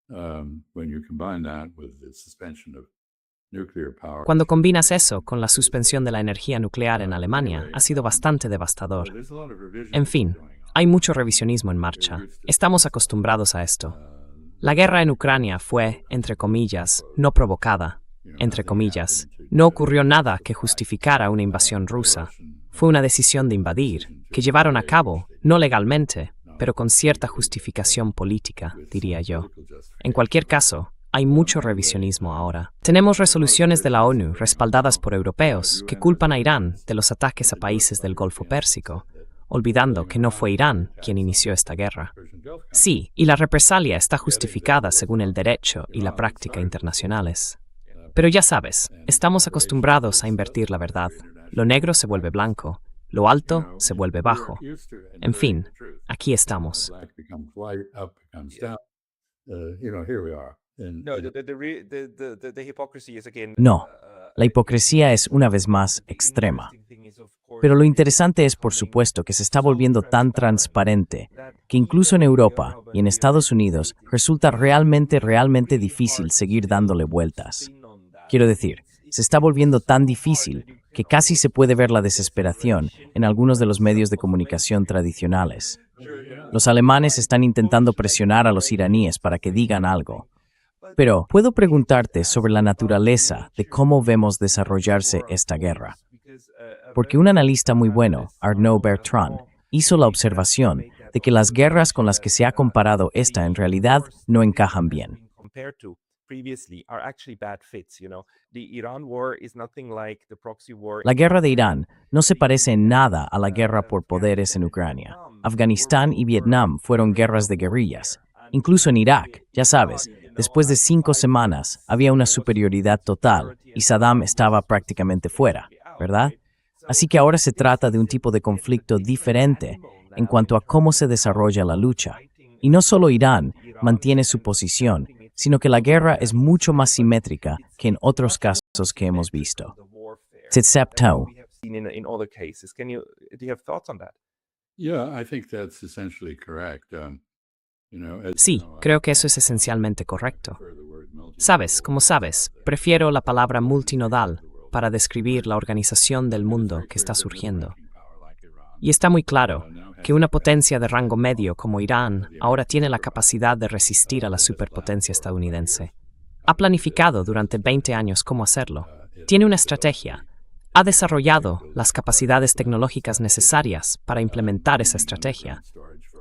Speaker 4: When you combine that with the suspension of nuclear power.
Speaker 2: Cuando combinas eso con la suspensión de la energía nuclear en Alemania, ha sido bastante devastador. En fin, hay mucho revisionismo en marcha. Estamos acostumbrados a esto. La guerra en Ucrania fue, entre comillas, no provocada. Entre comillas, no ocurrió nada que justificara una invasión rusa. Fue una decisión de invadir, que llevaron a cabo, no legalmente, pero con cierta justificación política, diría yo. En cualquier caso, hay mucho revisionismo ahora. Tenemos resoluciones de la ONU respaldadas por europeos que culpan a Irán de los ataques a países del Golfo Pérsico, olvidando que no fue Irán quien inició esta guerra. Sí, y la represalia está justificada según el derecho y la práctica internacionales. Pero ya sabes, estamos acostumbrados a invertir la verdad. Lo negro se vuelve blanco, lo alto se vuelve bajo. En fin, aquí estamos.
Speaker 1: No, la hipocresía es una vez más extrema. Pero lo interesante es, por supuesto, que se está volviendo tan transparente que incluso en Europa y en Estados Unidos resulta realmente difícil seguir dándole vueltas. Quiero decir, se está volviendo tan difícil que casi se puede ver la desesperación en algunos de los medios de comunicación tradicionales. Los alemanes están intentando presionar a los iraníes para que digan algo. Pero, ¿puedo preguntarte sobre la naturaleza de cómo vemos desarrollarse esta guerra? Porque un analista muy bueno, Arnaud Bertrand, hizo la observación de que las guerras con las que se ha comparado esta en realidad no encajan bien. La guerra de Irán no se parece en nada a la guerra por poderes en Ucrania. Afganistán y Vietnam fueron guerras de guerrillas. Incluso en Irak, ya sabes, después de 5 semanas había una superioridad total y Saddam estaba prácticamente fuera, ¿verdad? Así que ahora se trata de un tipo de conflicto diferente en cuanto a cómo se desarrolla la lucha. Y no solo Irán mantiene su posición, sino que la guerra es mucho más simétrica que en otros casos que hemos visto. Tziptau.
Speaker 2: Sí, creo que eso es esencialmente correcto. Sabes, como sabes, prefiero la palabra multinodal para describir la organización del mundo que está surgiendo. Y está muy claro que una potencia de rango medio como Irán ahora tiene la capacidad de resistir a la superpotencia estadounidense. Ha planificado durante 20 años cómo hacerlo. Tiene una estrategia. Ha desarrollado las capacidades tecnológicas necesarias para implementar esa estrategia.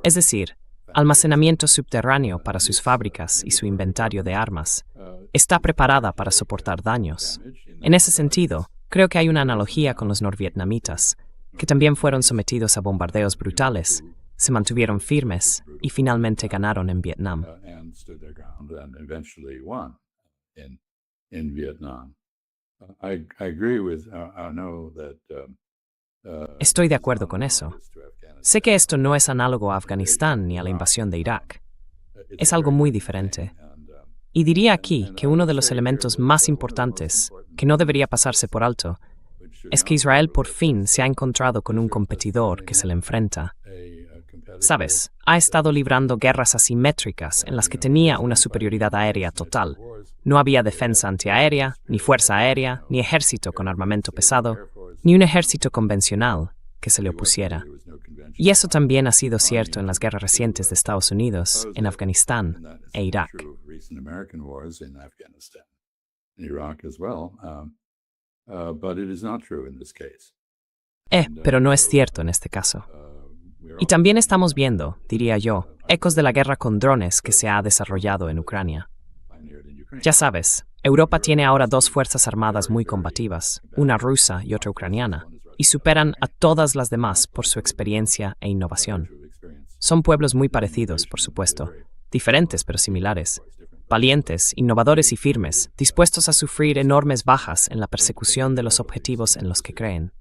Speaker 2: Es decir, almacenamiento subterráneo para sus fábricas y su inventario de armas. Está preparada para soportar daños. En ese sentido, creo que hay una analogía con los norvietnamitas, que también fueron sometidos a bombardeos brutales, se mantuvieron firmes y finalmente ganaron en Vietnam. Estoy de acuerdo con eso. Sé que esto no es análogo a Afganistán ni a la invasión de Irak. Es algo muy diferente. Y diría aquí que uno de los elementos más importantes, que no debería pasarse por alto, es que Israel por fin se ha encontrado con un competidor que se le enfrenta. Sabes, ha estado librando guerras asimétricas en las que tenía una superioridad aérea total. No había defensa antiaérea, ni fuerza aérea, ni ejército con armamento pesado, ni un ejército convencional que se le opusiera. Y eso también ha sido cierto en las guerras recientes de Estados Unidos, en Afganistán e Irak.
Speaker 4: But it is not true in this case.
Speaker 2: Pero no es cierto en este caso. Y también estamos viendo, diría yo, ecos de la guerra con drones que se ha desarrollado en Ucrania. Ya sabes, Europa tiene ahora dos fuerzas armadas muy combativas, una rusa y otra ucraniana, y superan a todas las demás por su experiencia e innovación. Son pueblos muy parecidos, por supuesto, diferentes pero similares, valientes, innovadores y firmes, dispuestos a sufrir enormes bajas en la persecución de los objetivos en los que creen.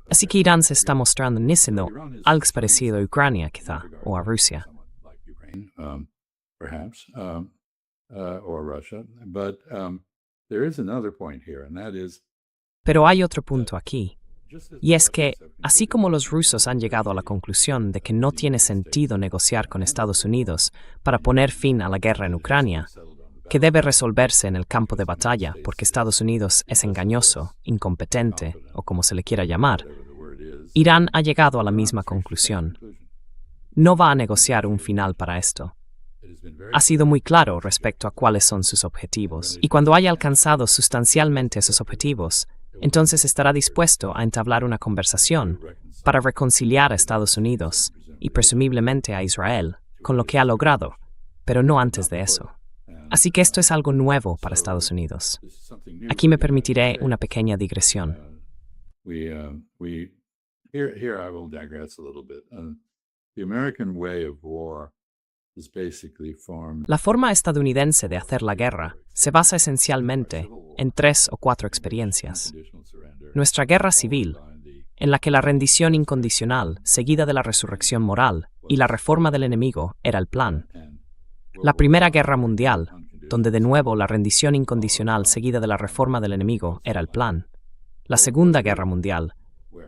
Speaker 2: Así que Irán se está mostrando siendo algo parecido a Ucrania, quizá, o a Rusia. Pero hay otro punto aquí, y es que, así como los rusos han llegado a la conclusión de que no tiene sentido negociar con Estados Unidos para poner fin a la guerra en Ucrania, que debe resolverse en el campo de batalla porque Estados Unidos es engañoso, incompetente, o como se le quiera llamar, Irán ha llegado a la misma conclusión. No va a negociar un final para esto. Ha sido muy claro respecto a cuáles son sus objetivos, y cuando haya alcanzado sustancialmente esos objetivos, entonces estará dispuesto a entablar una conversación para reconciliar a Estados Unidos y presumiblemente a Israel con lo que ha logrado, pero no antes de eso. Así que esto es algo nuevo para Estados Unidos. Aquí me permitiré una pequeña digresión.
Speaker 4: Here I will digress a little bit. The American way of war is basically formed.
Speaker 2: La forma estadounidense de hacer la guerra se basa esencialmente en 3 o 4 experiencias. Nuestra guerra civil, en la que la rendición incondicional, seguida de la resurrección moral, y la reforma del enemigo era el plan. La Primera Guerra Mundial, donde de nuevo la rendición incondicional seguida de la reforma del enemigo era el plan. La Segunda Guerra Mundial,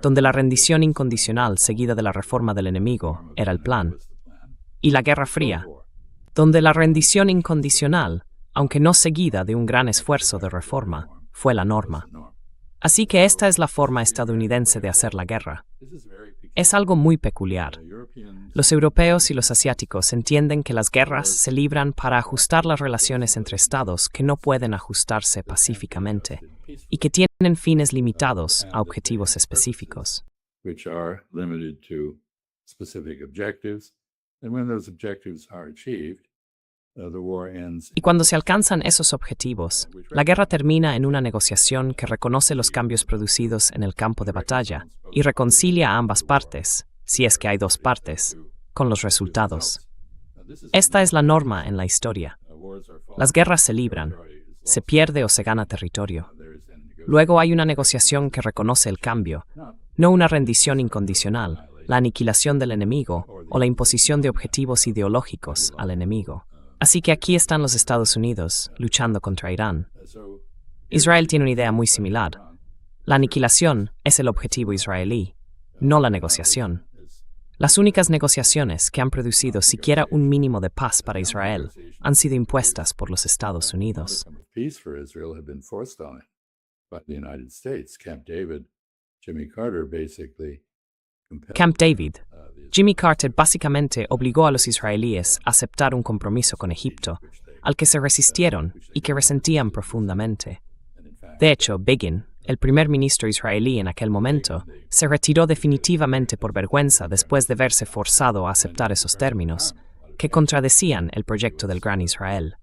Speaker 2: donde la rendición incondicional seguida de la reforma del enemigo era el plan. Y la Guerra Fría, donde la rendición incondicional, aunque no seguida de un gran esfuerzo de reforma, fue la norma. Así que esta es la forma estadounidense de hacer la guerra. Es algo muy peculiar. Los europeos y los asiáticos entienden que las guerras se libran para ajustar las relaciones entre estados que no pueden ajustarse pacíficamente y que tienen fines limitados a objetivos específicos. Y cuando se alcanzan esos objetivos, la guerra termina en una negociación que reconoce los cambios producidos en el campo de batalla y reconcilia a ambas partes, si es que hay dos partes, con los resultados. Esta es la norma en la historia. Las guerras se libran, se pierde o se gana territorio. Luego hay una negociación que reconoce el cambio, no una rendición incondicional, la aniquilación del enemigo o la imposición de objetivos ideológicos al enemigo. Así que aquí están los Estados Unidos luchando contra Irán. Israel tiene una idea muy similar. La aniquilación es el objetivo israelí, no la negociación. Las únicas negociaciones que han producido siquiera un mínimo de paz para Israel han sido impuestas por los Estados Unidos. Camp David. Jimmy Carter básicamente obligó a los israelíes a aceptar un compromiso con Egipto, al que se resistieron y que resentían profundamente. De hecho, Begin, el primer ministro israelí en aquel momento, se retiró definitivamente por vergüenza después de verse forzado a aceptar esos términos, que contradecían el proyecto del Gran Israel.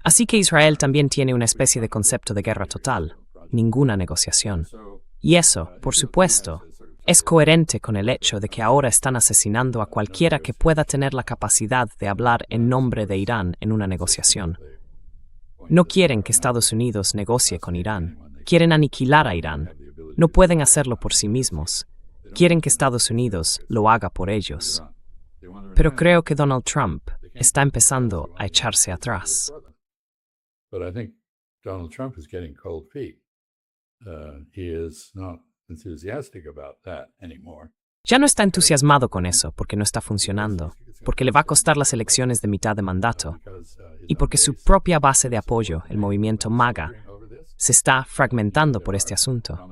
Speaker 2: Así que Israel también tiene una especie de concepto de guerra total, ninguna negociación. Y eso, por supuesto, es coherente con el hecho de que ahora están asesinando a cualquiera que pueda tener la capacidad de hablar en nombre de Irán en una negociación. No quieren que Estados Unidos negocie con Irán. Quieren aniquilar a Irán. No pueden hacerlo por sí mismos. Quieren que Estados Unidos lo haga por ellos. Pero creo que Donald Trump está empezando a echarse atrás.
Speaker 4: But I think Donald Trump is getting cold feet. He is not enthusiastic about that anymore.
Speaker 2: Ya no está entusiasmado con eso porque no está funcionando, porque le va a costar las elecciones de mitad de mandato y porque su propia base de apoyo, el movimiento MAGA, se está fragmentando por este asunto.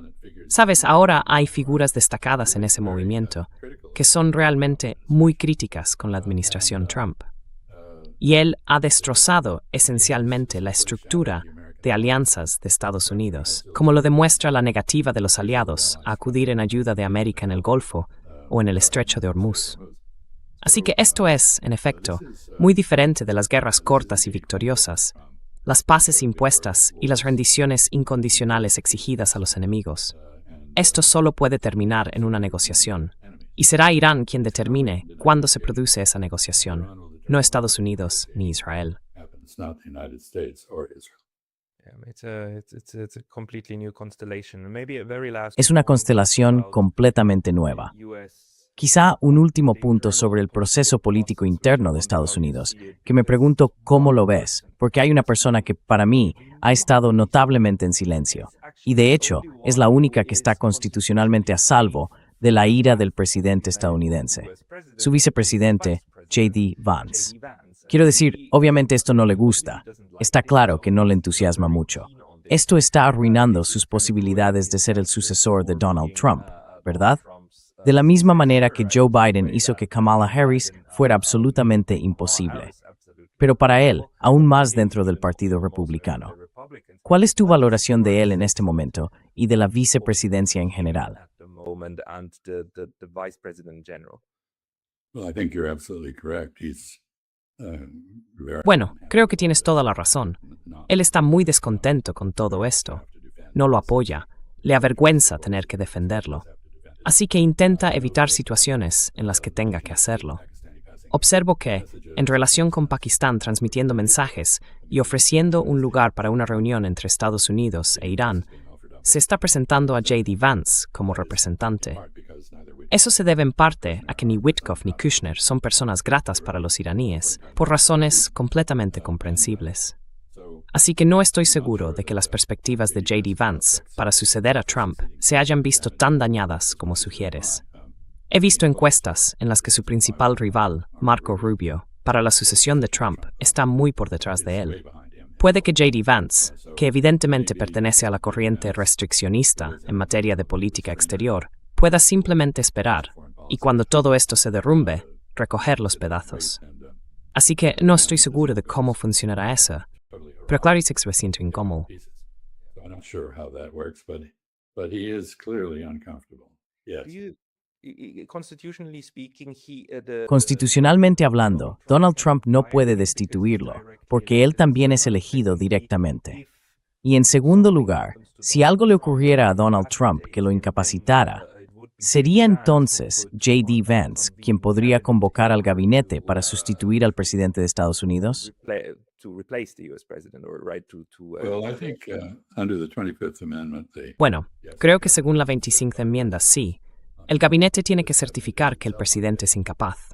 Speaker 2: Sabes, ahora hay figuras destacadas en ese movimiento que son realmente muy críticas con la administración Trump. Y él ha destrozado esencialmente la estructura de alianzas de Estados Unidos, como lo demuestra la negativa de los aliados a acudir en ayuda de América en el Golfo o en el Estrecho de Hormuz. Así que esto es, en efecto, muy diferente de las guerras cortas y victoriosas, las paces impuestas y las rendiciones incondicionales exigidas a los enemigos. Esto solo puede terminar en una negociación, y será Irán quien determine cuándo se produce esa negociación, no Estados Unidos ni Israel.
Speaker 4: It's not the United States or Israel.
Speaker 3: It's a completely new constellation. And maybe a very last
Speaker 1: Es una
Speaker 3: point
Speaker 1: constelación
Speaker 3: about
Speaker 1: completamente nueva.
Speaker 3: the US.
Speaker 1: Quizá un último punto sobre el proceso político interno de Estados Unidos, que me pregunto cómo lo ves, porque hay una persona que, para mí, ha estado notablemente en silencio, y de hecho es la única que está constitucionalmente a salvo de la ira del presidente estadounidense, su vicepresidente, J.D. Vance. Quiero decir, obviamente esto no le gusta, está claro que no le entusiasma mucho. Esto está arruinando sus posibilidades de ser el sucesor de Donald Trump, ¿verdad? De la misma manera que Joe Biden hizo que Kamala Harris fuera absolutamente imposible. Pero para él, aún más dentro del Partido Republicano. ¿Cuál es tu valoración de él en este momento y de la vicepresidencia en general?
Speaker 3: At the moment and the vice president in general.
Speaker 4: Well, I think you're absolutely correct. He's very
Speaker 2: Bueno, creo que tienes toda la razón. Él está muy descontento con todo esto. No lo apoya. Le avergüenza tener que defenderlo. Así que intenta evitar situaciones en las que tenga que hacerlo. Observo que, en relación con Pakistán transmitiendo mensajes y ofreciendo un lugar para una reunión entre Estados Unidos e Irán, se está presentando a J.D. Vance como representante. Eso se debe en parte a que ni Witkoff ni Kushner son personas gratas para los iraníes, por razones completamente comprensibles. Así que no estoy seguro de que las perspectivas de J.D. Vance para suceder a Trump se hayan visto tan dañadas como sugieres. He visto encuestas en las que su principal rival, Marco Rubio, para la sucesión de Trump está muy por detrás de él. Puede que J.D. Vance, que evidentemente pertenece a la corriente restriccionista en materia de política exterior, pueda simplemente esperar y cuando todo esto se derrumbe, recoger los pedazos. Así que no estoy seguro de cómo funcionará eso. Pero Clarice se siente incómodo.
Speaker 4: So I'm not sure how that works, but he is clearly uncomfortable. Yes.
Speaker 3: Constitutionally speaking,
Speaker 1: Constitucionalmente hablando, Donald Trump no puede destituirlo, porque él también es elegido directamente. Y en segundo lugar, si algo le ocurriera a Donald Trump que lo incapacitara, sería entonces J.D. Vance quien podría convocar al gabinete para sustituir al presidente de Estados Unidos.
Speaker 4: Well, I think under the 25th Amendment,
Speaker 2: Bueno, creo que según la 25ª enmienda, sí. El gabinete tiene que certificar que el presidente es incapaz.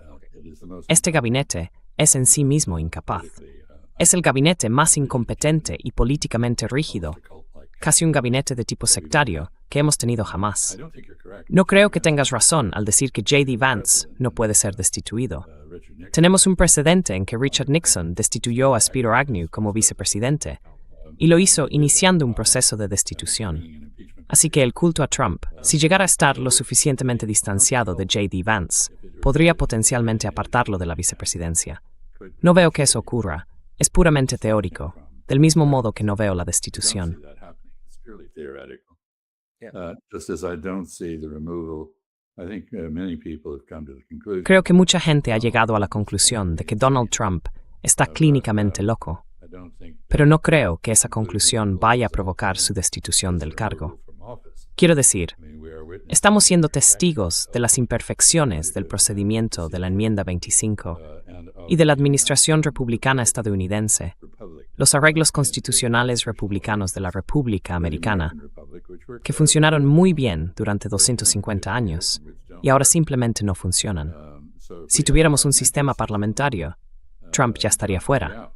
Speaker 2: Este gabinete es en sí mismo incapaz. Es el gabinete más incompetente y políticamente rígido, casi un gabinete de tipo sectario, que hemos tenido jamás. No creo que tengas razón al decir que J.D. Vance no puede ser destituido. Tenemos un precedente en que Richard Nixon destituyó a Spiro Agnew como vicepresidente, y lo hizo iniciando un proceso de destitución. Así que el culto a Trump, si llegara a estar lo suficientemente distanciado de J.D. Vance, podría potencialmente apartarlo de la vicepresidencia. No veo que eso ocurra. Es puramente teórico, del mismo modo que no veo la destitución.
Speaker 4: Just as I don't see the removal, I think many people have come to the conclusion.
Speaker 2: Creo que mucha gente ha llegado a la conclusión de que Donald Trump está clínicamente loco,
Speaker 4: I don't think
Speaker 2: pero no creo que esa conclusión vaya a provocar su destitución del cargo.
Speaker 4: from office.
Speaker 2: Quiero decir,
Speaker 4: I mean, we are witnessing
Speaker 2: estamos siendo testigos de las imperfecciones del procedimiento de la enmienda 25
Speaker 4: and
Speaker 2: y de la administración republicana estadounidense,
Speaker 4: republic,
Speaker 2: los arreglos constitucionales republicanos de la República Americana,
Speaker 4: republic, which worked
Speaker 2: que funcionaron muy bien durante 250 años y ahora simplemente no funcionan.
Speaker 4: so if
Speaker 2: Si tuviéramos un sistema parlamentario, Trump ya estaría fuera.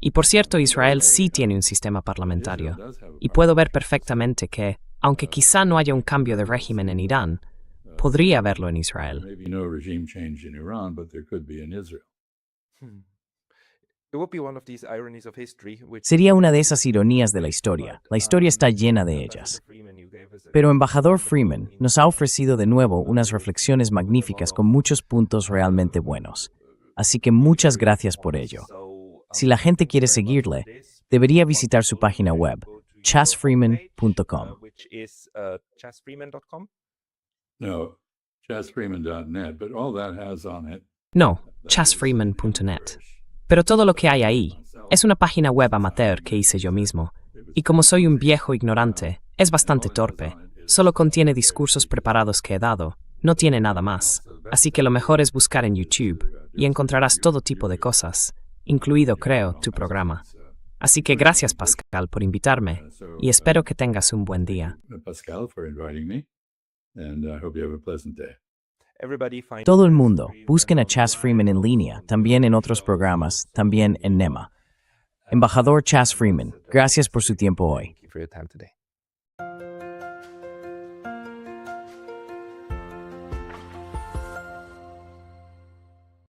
Speaker 2: Y por cierto, Israel sí tiene un sistema parlamentario, y puedo ver perfectamente que, aunque quizá no haya un cambio de régimen en Irán, podría haberlo en Israel.
Speaker 4: maybe no regime change in Iran, but there could be in Israel.
Speaker 3: It would be one of these ironies of history, which
Speaker 1: Sería una de esas ironías de la historia. La historia está llena de ellas. Pero embajador Freeman nos ha ofrecido de nuevo unas reflexiones magníficas con muchos puntos realmente buenos. Así que muchas gracias por ello. Si la gente quiere seguirle, debería visitar su página web, chasfreeman.com.
Speaker 3: which is chasfreeman.com.
Speaker 4: No, chasfreeman.net, but all that has on it.
Speaker 2: No, chasfreeman.net. Pero todo lo que hay ahí es una página web amateur que hice yo mismo. Y como soy un viejo ignorante, es bastante torpe. Solo contiene discursos preparados que he dado. No tiene nada más. Así que lo mejor es buscar en YouTube y encontrarás todo tipo de cosas, incluido, creo, tu programa. Así que gracias, Pascal, por invitarme y espero que tengas un buen día.
Speaker 4: Pascal, for inviting me, and I hope you have a pleasant day.
Speaker 1: Todo el mundo, busquen a Chas Freeman en línea, también en otros programas, también en NEMA. Embajador Chas Freeman, gracias por su tiempo hoy.
Speaker 3: Thank you for your time today.